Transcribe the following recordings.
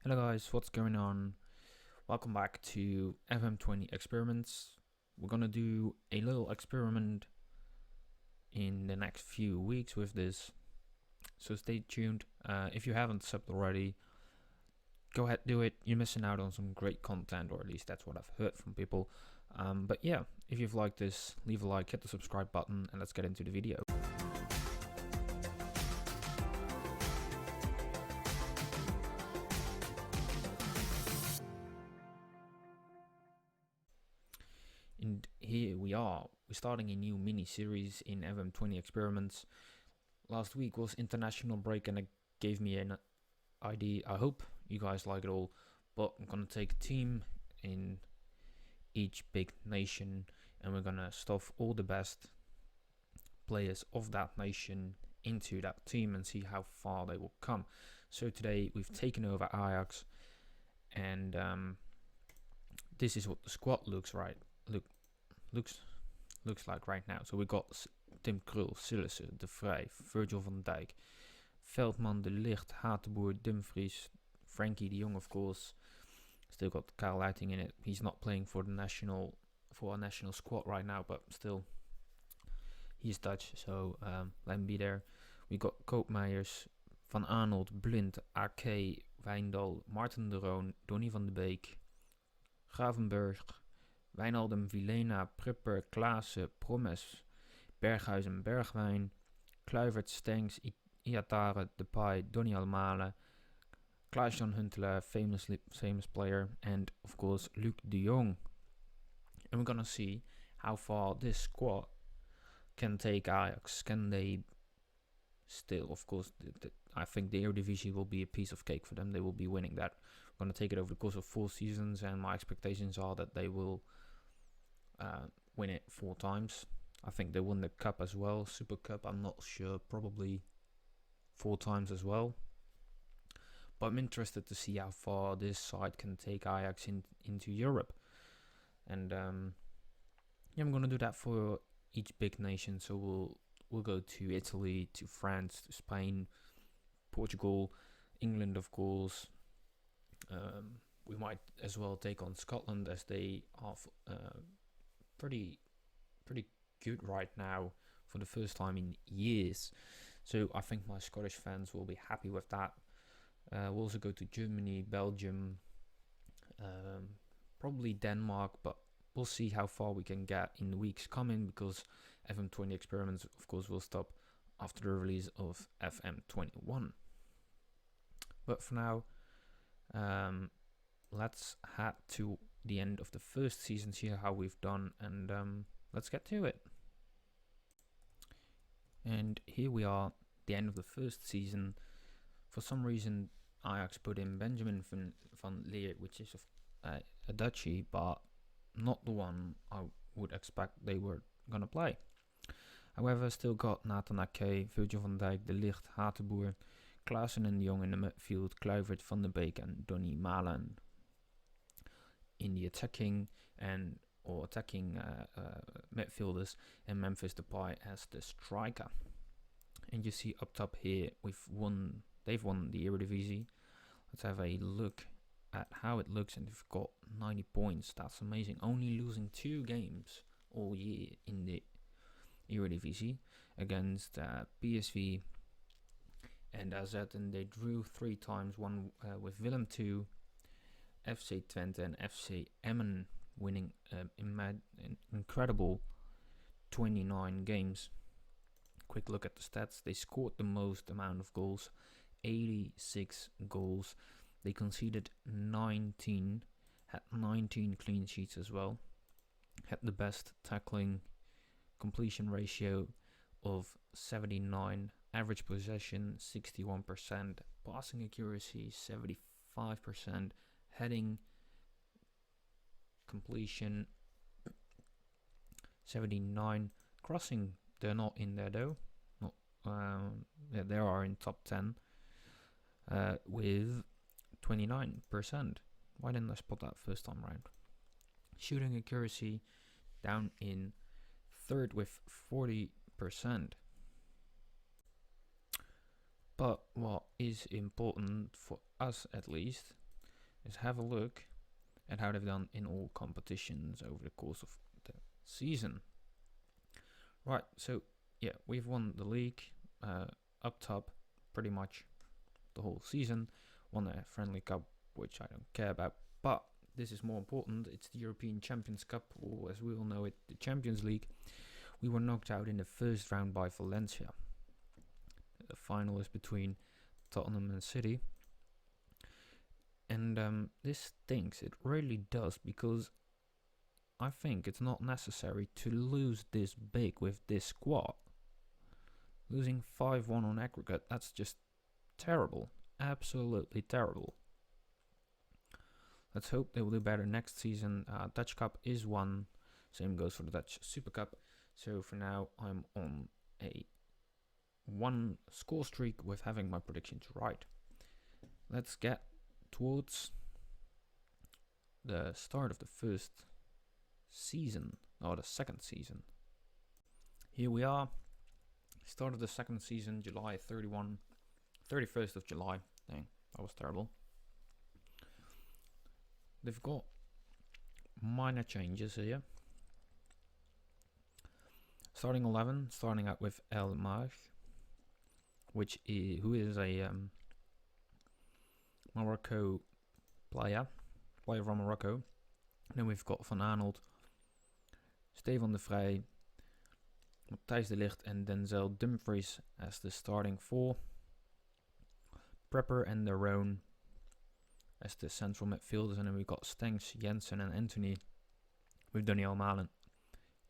Hello guys, what's going on? Welcome back to FM20 Experiments. We're gonna do a little experiment in the next few weeks with this, so stay tuned. If you haven't subbed already, go ahead, do it. You're missing out on some great content, or at least that's what I've heard from people. But yeah, if you've liked this, leave a like, hit the subscribe button, and let's get into the video. And here we are. We're starting a new mini-series in FM20 Experiments. Last week was international break and it gave me an idea. I hope you guys like it all. But I'm gonna take a team in each big nation and we're gonna stuff all the best players of that nation into that team and see how far they will come. So today we've taken over Ajax and this is what the squad looks like right now. So we got Tim Krul, Sillissen, De Vrij, Virgil van Dijk, Veldman, De Ligt, Hatenboer, Dumfries, Frankie de Jong, of course. Still got Kyle Leiting in it. He's not playing for our national squad right now, but still, he's Dutch, so let him be there. We got Koopmeijers, Van Arnold, Blind, AK, Wijndal, Martin de Roon, Donny van de Beek, Gravenberg, Wijnaldum, Vilena, Prupper, Klaassen, Promes, Berghuizen, Bergwijn, Kluivert, Stengs, Iatare, Depay, Donny Almale, Klaas-Jan Huntelaar, famous player, and of course Luc de Jong. And we're gonna see how far this squad can take Ajax. Can they still, of course, I think the Eredivisie will be a piece of cake for them. They will be winning that. We're gonna take it over the course of 4 seasons, and my expectations are that they will win it 4 times. I think they won the cup as well, Super Cup. I'm not sure, probably 4 times as well. But I'm interested to see how far this side can take Ajax into Europe. And yeah, I'm gonna do that for each big nation. So we'll go to Italy, to France, to Spain, Portugal, England, of course. We might as well take on Scotland, as they are pretty good right now for the first time in years. So I think my Scottish fans will be happy with that. We'll also go to Germany, Belgium, probably Denmark, but we'll see how far we can get in the weeks coming, because FM20 Experiments, of course, will stop after the release of FM21. But for now, let's head to the end of the first season, see how we've done, and let's get to it. And here we are, the end of the first season. For some reason, Ajax put in Benjamin van Leer, which is a Dutchie, but not the one I would expect they were gonna play. However, still got Nathan Ake, Virgil van Dijk, De Ligt, Hatenboer, Klaassen and de Jong in the midfield, Kluivert, Van der Beek and Donny Malen in the attacking midfielders, and Memphis Depay as the striker. And you see up top here, they've won the Eredivisie. Let's have a look at how it looks, and they've got 90 points. That's amazing. Only losing 2 games all year in the Eredivisie against PSV and AZ, and they drew 3 times, one with Willem II, FC Twente and FC Emmen, winning an incredible 29 games. Quick look at the stats. They scored the most amount of goals, 86 goals. They conceded 19, had 19 clean sheets as well, had the best tackling completion ratio of 79, average possession 61%, passing accuracy 75%, heading completion 79, crossing they're not in there though. Yeah, they are in top 10 with 29%. Why didn't I spot that first time round? Shooting accuracy down in 3rd with 40%. But what is important for us, at least, is have a look at how they've done in all competitions over the course of the season. Right, so yeah, we've won the league up top pretty much the whole season. Won a friendly cup, which I don't care about, but this is more important. It's the European Champions Cup, or as we all know it, the Champions League. We were knocked out in the first round by Valencia. The final is between Tottenham and City. And this stinks, it really does, because I think it's not necessary to lose this big with this squad. Losing 5-1 on aggregate, that's just terrible. Absolutely terrible. Let's hope they will do better next season. Dutch Cup is won. Same goes for the Dutch Super Cup. So for now, I'm on a 1 score streak with having my predictions right. Let's get towards the start of the first season, or the second season. Here we are. Start of the second season, July 31st of July. Dang, that was terrible. They've got minor changes here. Starting 11, starting out with El Maj, who is a Morocco player from Morocco. Then we've got Van Aanholt, Stefan de Vrij, Matthijs de Ligt and Denzel Dumfries as the starting 4. Prepper and De Roon as the central midfielders, and then we've got Stengs, Jensen and Anthony with Daniel Malen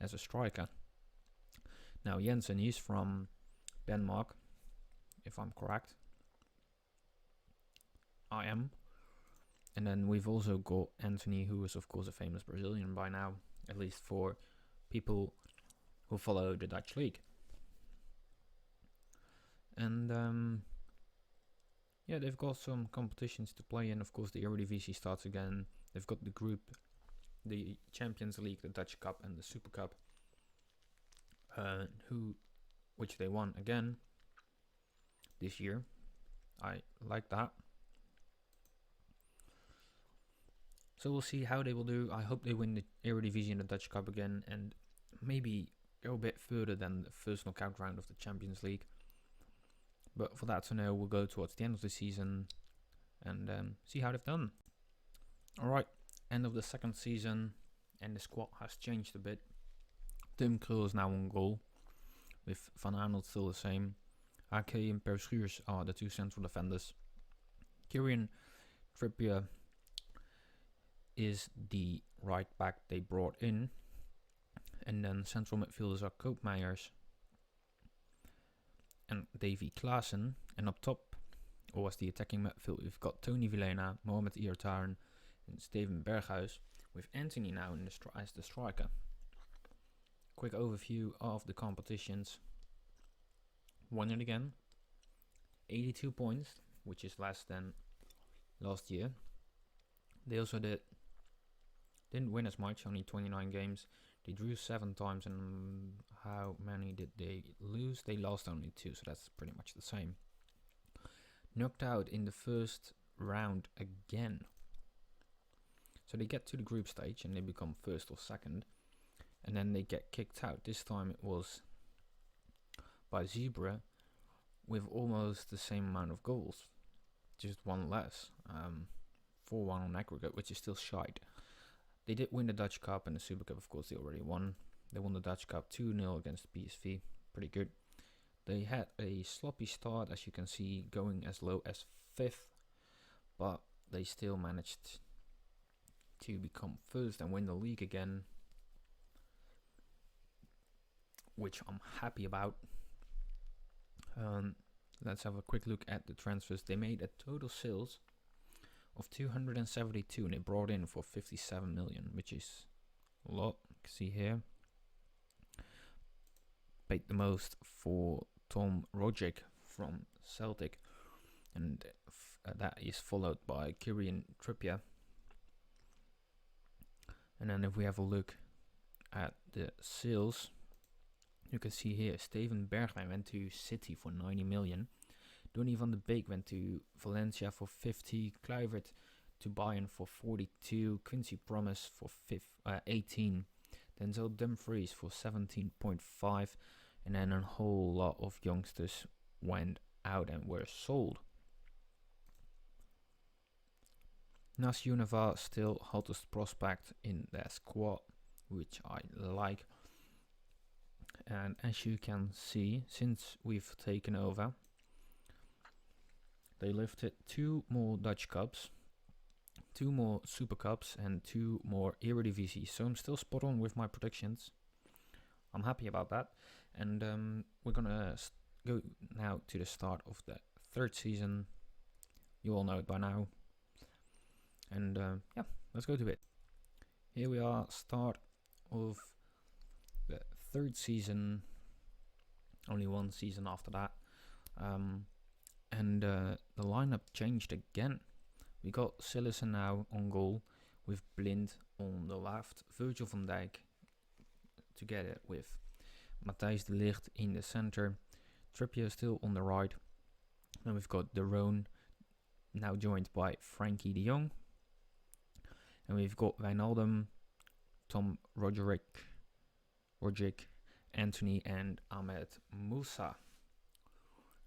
as a striker. Now Jensen, he's from Denmark, if I'm correct. I am. And then we've also got Anthony, who is of course a famous Brazilian by now, at least for people who follow the Dutch league. And yeah, they've got some competitions to play in. Of course, the Eredivisie starts again. They've got the group, the Champions League, the Dutch Cup and the Super Cup, which they won again this year. I like that. So we'll see how they will do. I hope they win the Eredivisie and the Dutch Cup again, and maybe go a bit further than the first knockout round of the Champions League. But for that to know, we'll go towards the end of the season and see how they've done. Alright, end of the second season, and the squad has changed a bit. Tim Krul is now on goal, with Van Aanholt still the same. AK and Per Schuurs are the 2 central defenders. Kieran Trippier is the right back they brought in. And then central midfielders are Koop Meijers and Davy Klaassen. And up top, or as the attacking midfield, we've got Tony Vilena, Mohamed Iartaren and Steven Berghuis, with Anthony now as the striker. Quick overview of the competitions. Won it again. 82 points, which is less than last year. They also didn't win as much, only 29 games. They drew 7 times, and how many did they lose? They lost only 2, so that's pretty much the same. Knocked out in the first round again. So they get to the group stage and they become first or second. And then they get kicked out. This time it was by Zebra with almost the same amount of goals. Just 1 less. 4-1 on aggregate, which is still shite. They did win the Dutch Cup and the Super Cup, of course, they already won. They won the Dutch Cup 2-0 against PSV. Pretty good. They had a sloppy start, as you can see, going as low as 5th. But they still managed to become first and win the league again, which I'm happy about. Let's have a quick look at the transfers. They made a total sales of 272 and they brought in for 57 million, which is a lot. You can see here. Paid the most for Tom Rogic from Celtic, and that is followed by Kieran Trippier. And then if we have a look at the sales, you can see here Steven Bergwijn went to City for 90 million. Donny van de Beek went to Valencia for 50. Kluivert to Bayern for 42, Quincy Promes for 18, Denzel Dumfries for 17.5, and then a whole lot of youngsters went out and were sold. Nas Unava still hottest prospect in their squad, which I like. And as you can see, since we've taken over, they lifted 2 more Dutch Cups, 2 more Super Cups, and 2 more Eredivisie. So I'm still spot on with my predictions. I'm happy about that. And we're gonna go now to the start of the 3rd season. You all know it by now. And yeah, let's go to it. Here we are, start of the 3rd season. Only 1 season after that. And the lineup changed again. We got Sillissen now on goal with Blind on the left, Virgil van Dijk together with Matthijs de Ligt in the center, Trippier still on the right. Then we've got De Roon now joined by Frankie de Jong. And we've got Wijnaldum, Tom Roderick, Anthony, and Ahmed Moussa.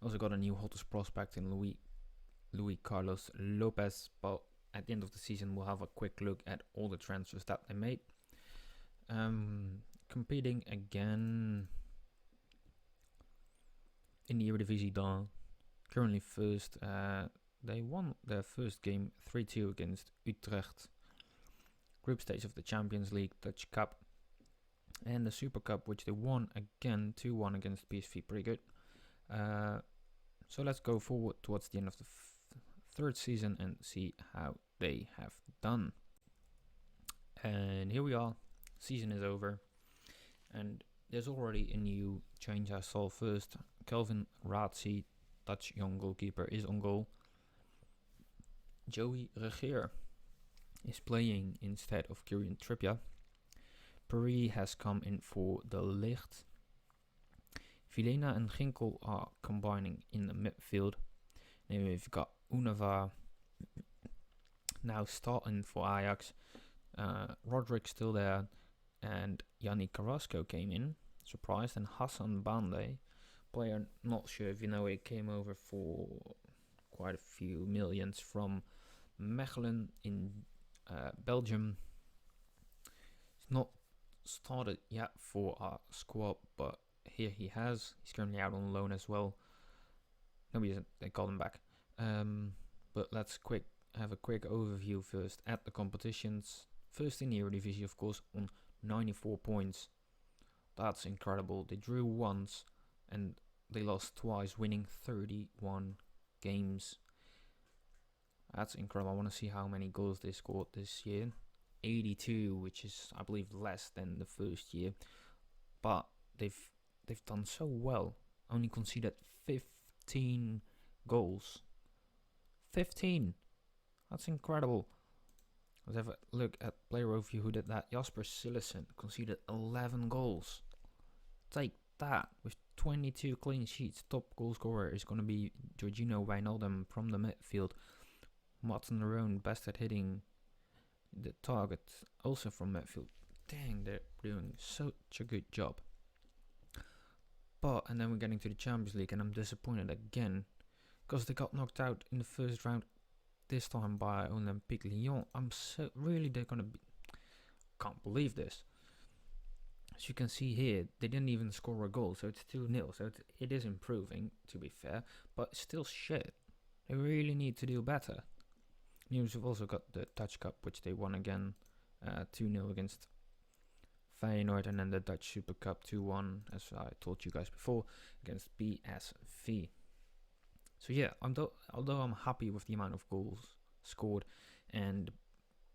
Also got a new hottest prospect in Luis Carlos Lopez, but at the end of the season we'll have a quick look at all the transfers that they made. Competing again in the Eredivisie Dan, currently first. They won their first game 3-2 against Utrecht. Group stage of the Champions League, Dutch Cup, and the Super Cup, which they won again 2-1 against PSV. Pretty good. So let's go forward towards the end of the 3rd season and see how they have done. And here we are. Season is over. And there's already a new change I saw first. Kelvin Ratzi, Dutch young goalkeeper, is on goal. Joey Regeer is playing instead of Kieran Trippier. Paris has come in for De Ligt. Vilena and Ginkel are combining in the midfield. Then we've got Unava now starting for Ajax. Roderick still there. And Yanni Carrasco came in, surprised. And Hassan Bande, player not sure if you know it, came over for quite a few millions from Mechelen in Belgium. He's not started yet for our squad, but here he has. He's currently out on loan as well. No, he isn't. They called him back. But let's have a quick overview first at the competitions. First in the Eredivisie, of course, on 94 points. That's incredible. They drew once and they lost twice, winning 31 games. That's incredible. I want to see how many goals they scored this year. 82, which is, I believe, less than the first year. But they've done so well. Only conceded 15 goals. 15! That's incredible. Let's have a look at player overview who did that. Jasper Sillissen conceded 11 goals. Take that. With 22 clean sheets, top goal scorer is going to be Georgino Wijnaldum from the midfield. Martin De Roon, best at hitting the target, also from midfield. Dang, they're doing such a good job. And then we're getting to the Champions League, and I'm disappointed again because they got knocked out in the first round. This time by Olympique Lyon. They're gonna be. Can't believe this. As you can see here, they didn't even score a goal, so it's 2-0. So it is improving, to be fair, but still shit. They really need to do better. News have also got the Dutch Cup, which they won again, 2-0 against Feyenoord, and then the Dutch Super Cup 2-1, as I told you guys before, against PSV. So yeah, although I'm happy with the amount of goals scored and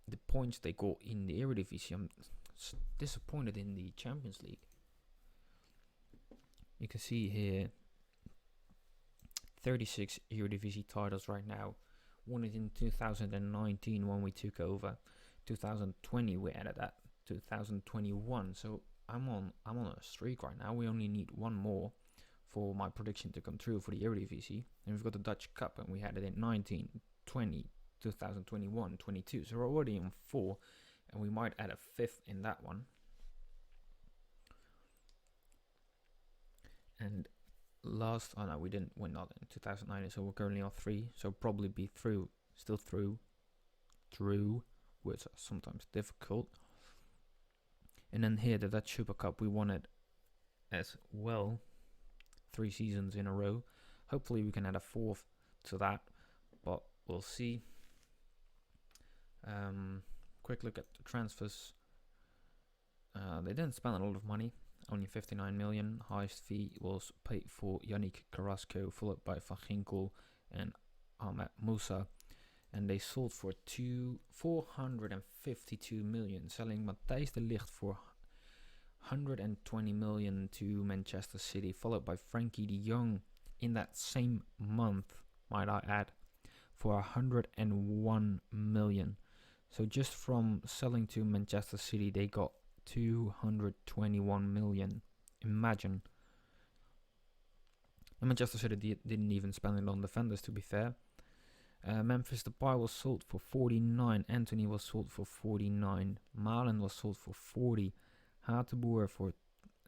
the points they got in the Eredivisie, I'm disappointed in the Champions League. You can see here 36 Eredivisie titles right now. Won it in 2019 when we took over. 2020 we added that. 2021. So I'm on a streak right now. We only need one more for my prediction to come true for the Eredivisie. And we've got the Dutch Cup, and we had it in 19, 20, 2021-22. So we're already on 4, and we might add a 5th in that one. And last, oh no, we didn't. We're not in 2009, so we're currently on 3. So probably be through. Words are sometimes difficult. And then here, the Dutch Super Cup, we won it as well 3 seasons in a row. Hopefully we can add a 4th to that, but we'll see. Quick look at the transfers. They didn't spend a lot of money, only 59 million. Highest fee was paid for Yannick Carrasco, followed by Van Ginkel and Ahmed Moussa. And they sold for 452 million, selling Matthijs de Ligt for 120 million to Manchester City, followed by Frankie de Jong in that same month, might I add, for 101 million. So just from selling to Manchester City, they got 221 million. Imagine. And Manchester City didn't even spend it on defenders, to be fair. Memphis Depay was sold for 49. Anthony was sold for 49. Malen was sold for 40. Hateboer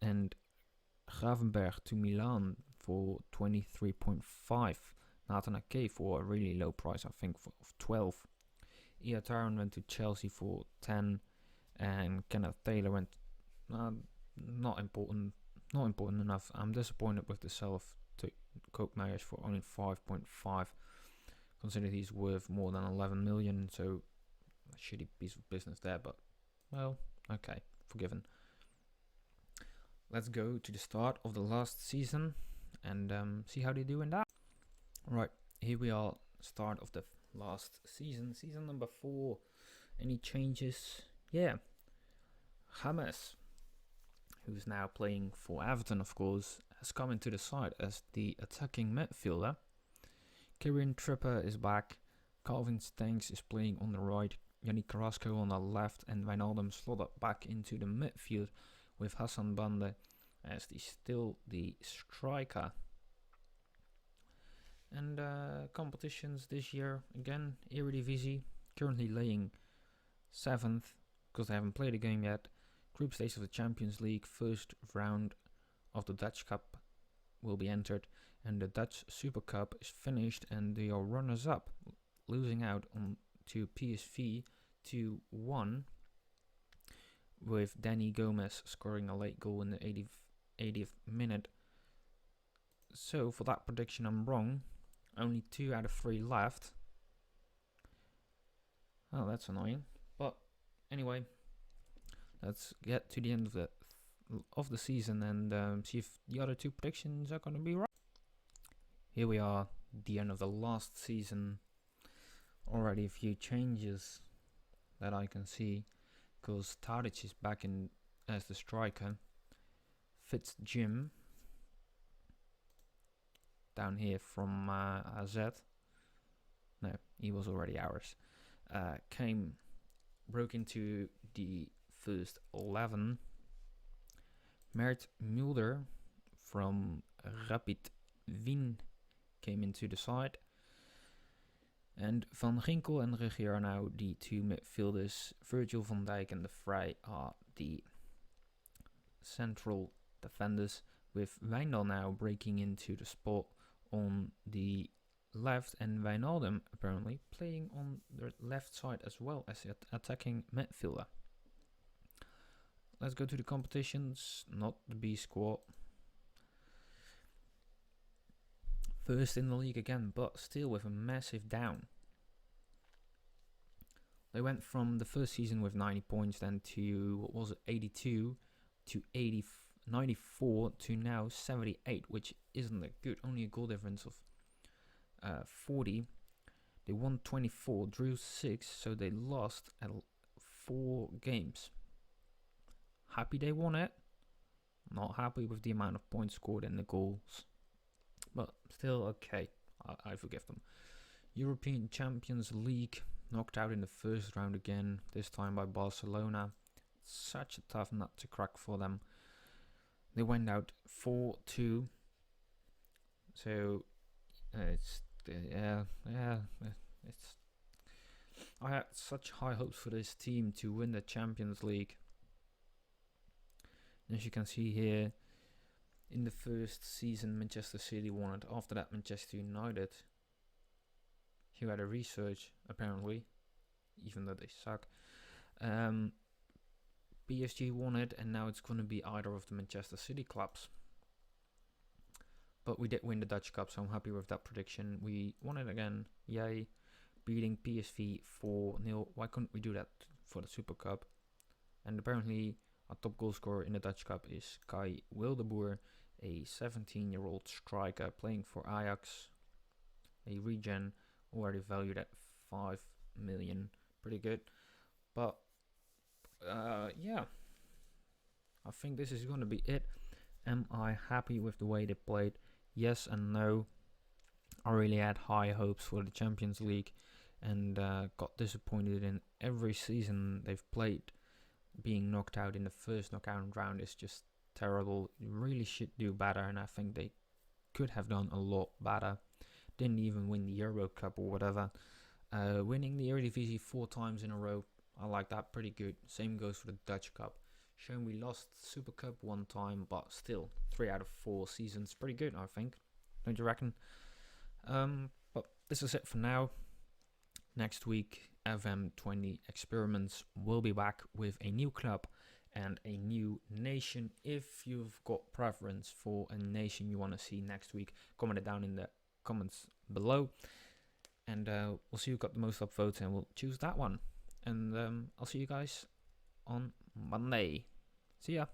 and Gravenberg to Milan for 23.5. Nathan Ake for a really low price, I think, of 12. Iataren went to Chelsea for 10. And Kenneth Taylor went not important enough. I'm disappointed with the sell of Koopmeiners for only 5.5. Consider he's worth more than 11 million, so a shitty piece of business there, but, well, okay, forgiven. Let's go to the start of the last season and see how they do in that. Right, here we are, start of the last season, season number 4. Any changes? Yeah, James, who's now playing for Everton, of course, has come into the side as the attacking midfielder. Kieran Trippier is back. Calvin Stengs is playing on the right. Yannick Carrasco on the left, and Wijnaldum slotted back into the midfield with Hassan Bande as still the striker. And competitions this year, again, Eredivisie, currently laying 7th because they haven't played a game yet. Group stage of the Champions League, first round of the Dutch Cup will be entered, and the Dutch Super Cup is finished, and they are runners-up, losing out on to PSV 2-1, with Danny Gomez scoring a late goal in the 80th minute. So for that prediction, I'm wrong. Only 2 out of 3 left. Oh, that's annoying. But anyway, let's get to the end of the season and see if the other 2 predictions are going to be right. Here we are, the end of the last season. Already a few changes that I can see, because Tadic is back in as the striker. Fitz Jim down here from AZ. No, he was already ours. Broke into the first 11. Mert Mulder from Rapid Wien came into the side. And Van Ginkel and Regier are now the 2 midfielders. Virgil van Dijk and De Vrij are the central defenders, with Wijndal now breaking into the spot on the left, and Wijnaldum apparently playing on the left side as well as attacking midfielder. Let's go to the competitions, not the B squad. First in the league again, but still with a massive down. They went from the first season with 90 points, then to, what was it, 82 to 94 to now 78, which isn't that good. Only a goal difference of 40. They won 24, drew 6, so they lost at 4 games. Happy they won it. Not happy with the amount of points scored and the goals. But still okay. I forgive them. European Champions League, knocked out in the first round again, this time by Barcelona. Such a tough nut to crack for them. They went out 4-2. So it's I had such high hopes for this team to win the Champions League. As you can see here, in the first season, Manchester City won it. After that, Manchester United, who had a research, apparently, even though they suck. PSG won it, and now it's going to be either of the Manchester City clubs. But we did win the Dutch Cup, so I'm happy with that prediction. We won it again, yay. Beating PSV 4-0. Why couldn't we do that for the Super Cup? And apparently, our top goal scorer in the Dutch Cup is Kai Wildeboer, a 17-year-old striker playing for Ajax. A regen, already valued at 5 million. Pretty good. But, yeah. I think this is going to be it. Am I happy with the way they played? Yes and no. I really had high hopes for the Champions League and got disappointed in every season they've played. Being knocked out in the first knockout round is just terrible. You really should do better, and I think they could have done a lot better. Didn't even win the Euro Cup or whatever. Winning the Eredivisie 4 times in a row, I like that, pretty good. Same goes for the Dutch Cup. Shame we lost Super Cup 1 time, but still, 3 out of 4 seasons, pretty good, I think. Don't you reckon? But this is it for now. Next week, FM20 Experiments will be back with a new club and a new nation. If you've got preference for a nation you want to see next week, comment it down in the comments below. And we'll see who got the most upvotes, and we'll choose that one. And I'll see you guys on Monday. See ya.